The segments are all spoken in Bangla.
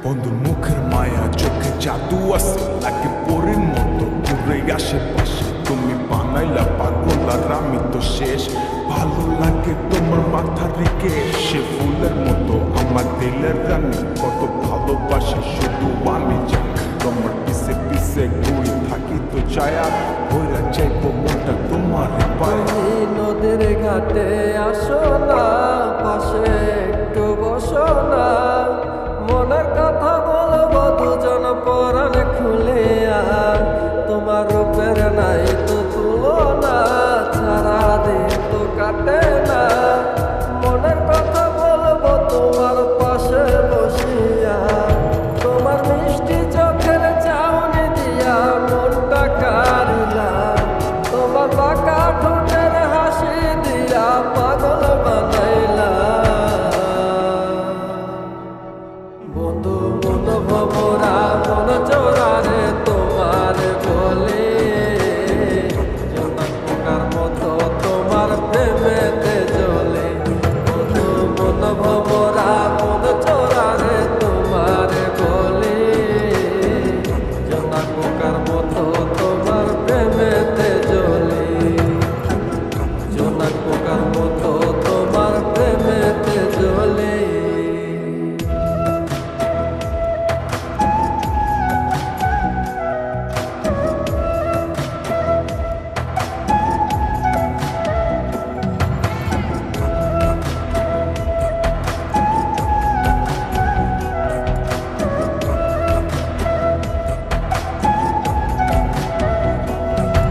বন্ধুর মুখের মায়া চোখে জাদু আছে লাগে পরীর মতো ঘুরে আশেপাশে তুমি বানাইলা পাগল আর আমি তো শেষ ভালো লাগে তোমার মাথা রেখে সে ফুলের মতো আমার দিলের রানী কত ভালোবাসে শুধু আমি জানি তোমার পিছে পিছে ঘুরে থাকি তো ছায়া ভরা চাইবো মনটা তোমার পায়ে নদীর ঘাটে আসো না পাশে একটু বসো না মনের কথা বলবো দুজন পরাণ খুলে তোমার রূপের নাই তো তুলনা ছাড়া দিন তো কাটে না মনের কথা বলবো তোমার পাশে বসিয়া তোমার মিষ্টি চোখের চাউনি দিয়া মনটা কারিলা তোমার বাঁকা ঠোঁটের হাসি দিয়া পাগল বানাইলা বন্ধু মন ভমরা মন চোরারে তোমার বলে জোনাক পোকার মতো তোমার প্রেমেতে জ্বলে বন্ধু মন ভমরা মন চোরারে তোমার বলে জোনাক পোকার মতো তোমার প্রেমেতে জ্বলে জোনাক পোকার মতো তোমার প্রেমেতে জ্বলে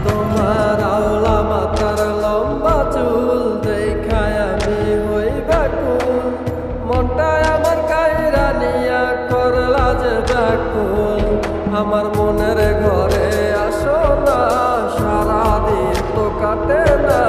তোমার আওলা মাথার লম্বা চুল দেখায় আমি হই ব্যাকুল মনটায় আমার কাইরা নিয়া করলা যে ব্যাকুল আমার মনের ঘরে আসো না সারাদিন তো কাটে না